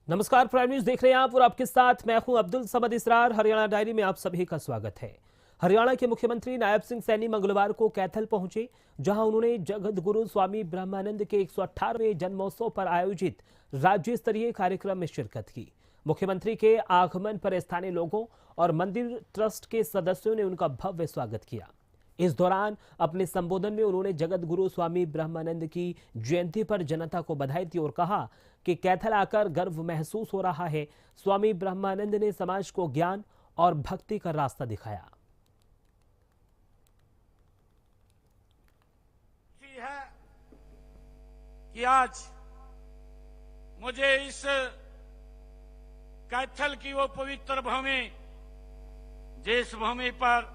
नमस्कार, prime news देख रहे हैं आप और आपके साथ मैं हूं अब्दुल समद इसरार। हरियाणा डायरी में आप सभी का स्वागत है। हरियाणा के मुख्यमंत्री नायब सिंह सैनी मंगलवार को कैथल पहुंचे, जहां उन्होंने जगत गुरु स्वामी ब्रह्मानंद के 118वें जन्मोत्सव पर आयोजित राज्य स्तरीय कार्यक्रम में शिरकत की। मुख्यमंत्री के आगमन पर स्थानीय लोगों और मंदिर ट्रस्ट के सदस्यों ने उनका भव्य स्वागत किया। इस दौरान अपने संबोधन में उन्होंने जगत गुरु स्वामी ब्रह्मानंद की जयंती पर जनता को बधाई दी और कहा कि कैथल आकर गर्व महसूस हो रहा है। स्वामी ब्रह्मानंद ने समाज को ज्ञान और भक्ति का रास्ता दिखाया। है कि आज मुझे इस कैथल की वो पवित्र भूमि, जिस भूमि पर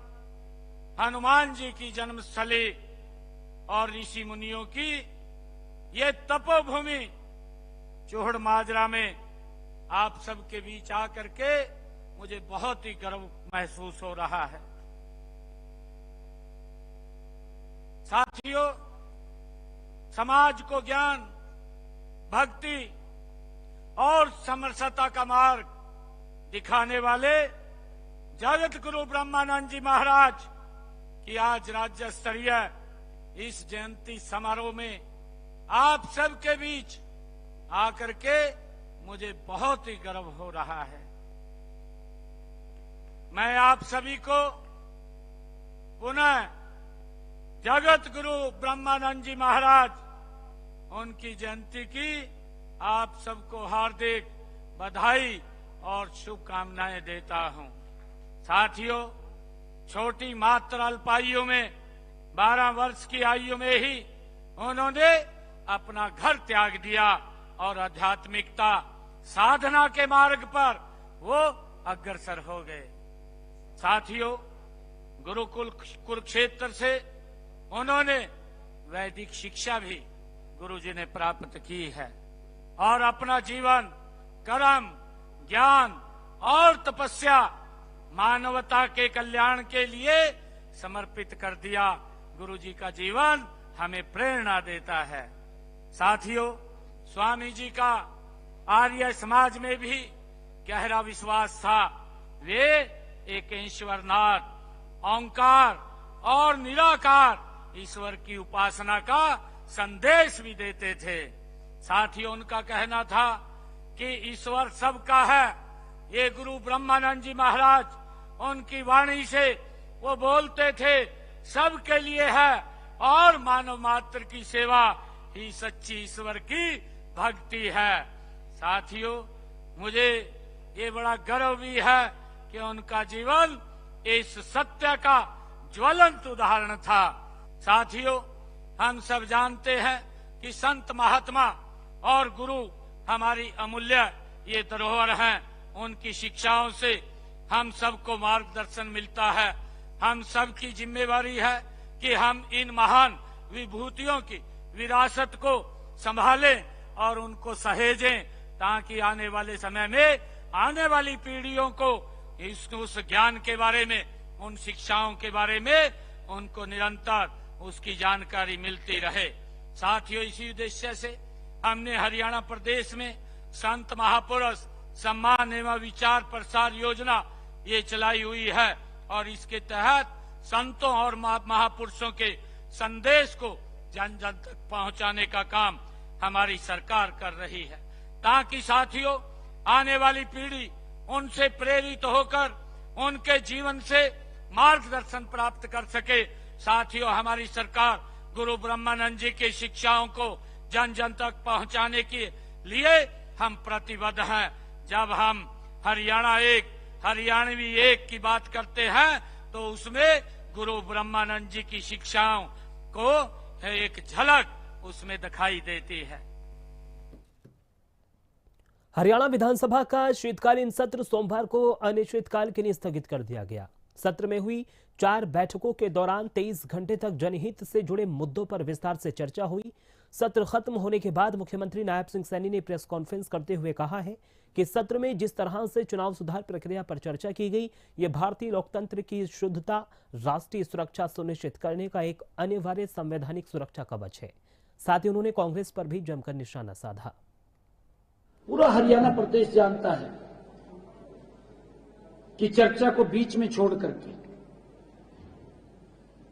हनुमान जी की जन्मस्थली और ऋषि मुनियों की ये तपोभूमि चोहड़ माजरा में आप सबके बीच आकर के मुझे बहुत ही गर्व महसूस हो रहा है। साथियों, समाज को ज्ञान, भक्ति और समरसता का मार्ग दिखाने वाले जगत गुरु ब्रह्मानंद जी महाराज कि आज राज्य स्तरीय इस जयंती समारोह में आप सबके बीच आकर के मुझे बहुत ही गर्व हो रहा है। मैं आप सभी को पुनः जगत गुरु ब्रह्मानंद जी महाराज उनकी जयंती की आप सबको हार्दिक बधाई और शुभकामनाएं देता हूं। साथियों, छोटी मात्र अल्पायु में 12 वर्ष की आयु में ही उन्होंने अपना घर त्याग दिया और आध्यात्मिकता साधना के मार्ग पर वो अग्रसर हो गए। साथियों, गुरुकुल कुरुक्षेत्र से उन्होंने वैदिक शिक्षा भी गुरुजी ने प्राप्त की है और अपना जीवन कर्म, ज्ञान और तपस्या मानवता के कल्याण के लिए समर्पित कर दिया। गुरुजी का जीवन हमें प्रेरणा देता है। साथियों, स्वामी जी का आर्य समाज में भी गहरा विश्वास था। वे एक ईश्वरनाथ, ओंकार और निराकार ईश्वर की उपासना का संदेश भी देते थे। साथियों, उनका कहना था कि ईश्वर सबका है। ये गुरु ब्रह्मानंद जी महाराज उनकी वाणी से वो बोलते थे, सबके लिए है और मानव मात्र की सेवा ही सच्ची ईश्वर की भक्ति है। साथियों, मुझे ये बड़ा गर्व भी है कि उनका जीवन इस सत्य का ज्वलंत उदाहरण था। साथियों, हम सब जानते हैं कि संत महात्मा और गुरु हमारी अमूल्य ये धरोहर हैं। उनकी शिक्षाओं से हम सबको मार्गदर्शन मिलता है। हम सब की जिम्मेवारी है कि हम इन महान विभूतियों की विरासत को संभालें और उनको सहेजें, ताकि आने वाले समय में आने वाली पीढ़ियों को उस ज्ञान के बारे में, उन शिक्षाओं के बारे में उनको निरंतर उसकी जानकारी मिलती रहे। साथियों, इसी उद्देश्य से हमने हरियाणा प्रदेश में संत महापुरुष सम्मान एवं विचार प्रसार योजना ये चलाई हुई है और इसके तहत संतों और महापुरुषों के संदेश को जन जन तक पहुंचाने का काम हमारी सरकार कर रही है, ताकि साथियों आने वाली पीढ़ी उनसे प्रेरित होकर उनके जीवन से मार्गदर्शन प्राप्त कर सके। साथियों, हमारी सरकार गुरु ब्रह्मानंद जी की शिक्षाओं को जन जन तक पहुंचाने के लिए हम प्रतिबद्ध हैं। जब हम हरियाणा एक, हरियाणवी एक की बात करते हैं तो उसमें गुरु ब्रह्मानंद जी की शिक्षाओं को एक झलक उसमें दिखाई देती है। हरियाणा विधानसभा का शीतकालीन सत्र सोमवार को अनिश्चितकाल के लिए स्थगित कर दिया गया। सत्र में हुई 4 बैठकों के दौरान 23 घंटे तक जनहित से जुड़े मुद्दों पर विस्तार से चर्चा हुई। सत्र खत्म होने के बाद मुख्यमंत्री नायब सिंह सैनी ने प्रेस कॉन्फ्रेंस करते हुए कहा है कि सत्र में जिस तरह से चुनाव सुधार प्रक्रिया पर चर्चा की गई, ये भारतीय लोकतंत्र की शुद्धता, राष्ट्रीय सुरक्षा सुनिश्चित करने का एक अनिवार्य संवैधानिक सुरक्षा कवच है। साथ ही उन्होंने कांग्रेस पर भी जमकर निशाना साधा। पूरा हरियाणा प्रदेश जानता है कि चर्चा को बीच में छोड़ करके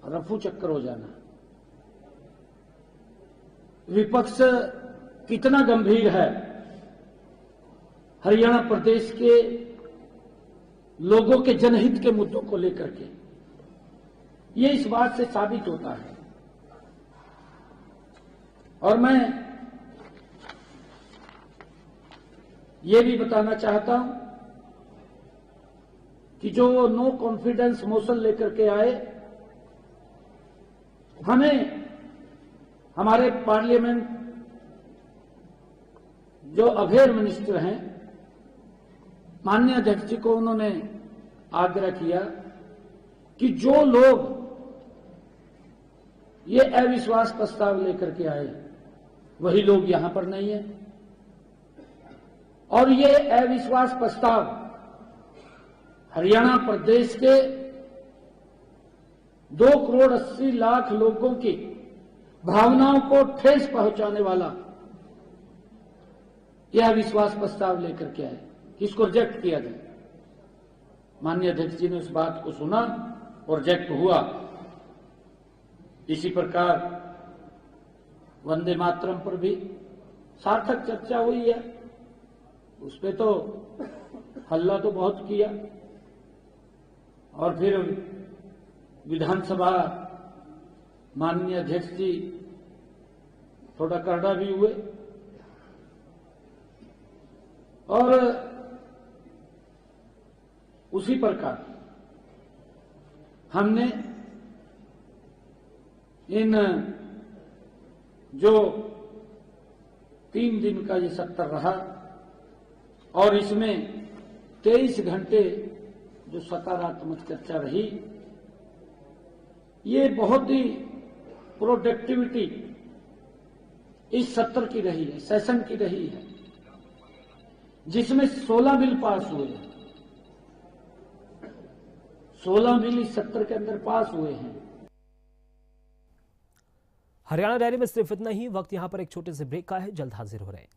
रफू चक्कर हो जाना, विपक्ष कितना गंभीर है हरियाणा प्रदेश के लोगों के जनहित के मुद्दों को लेकर के, ये इस बात से साबित होता है। और मैं ये भी बताना चाहता हूं कि जो नो कॉन्फिडेंस मोशन लेकर के आए, हमें हमारे पार्लियामेंट जो अफेयर मिनिस्टर हैं, माननीय अध्यक्ष जी को उन्होंने आग्रह किया कि जो लोग ये अविश्वास प्रस्ताव लेकर के आए वही लोग यहां पर नहीं है, और ये अविश्वास प्रस्ताव हरियाणा प्रदेश के 2,80,00,000 लोगों की भावनाओं को ठेस पहुंचाने वाला यह अविश्वास प्रस्ताव लेकर के आए, इसको रिजेक्ट किया जाए। माननीय अध्यक्ष जी ने उस बात को सुना और रिजेक्ट हुआ। इसी प्रकार वंदे मातरम पर भी सार्थक चर्चा हुई है, उस पे तो हल्ला तो बहुत किया, और फिर विधानसभा माननीय अध्यक्ष जी थोड़ा करड़ा भी हुए, और उसी प्रकार हमने इन जो 3 दिन का ये सत्र रहा और इसमें 23 घंटे जो सकारात्मक चर्चा रही, ये बहुत ही प्रोडक्टिविटी इस सत्र की रही है, सेशन की रही है, जिसमें 16 बिल पास हुए हैं। 16 बिल इस सत्र के अंदर पास हुए हैं। हरियाणा डायरी में सिर्फ इतना ही। वक्त यहां पर एक छोटे से ब्रेक का है, जल्द हाजिर हो रहे हैं।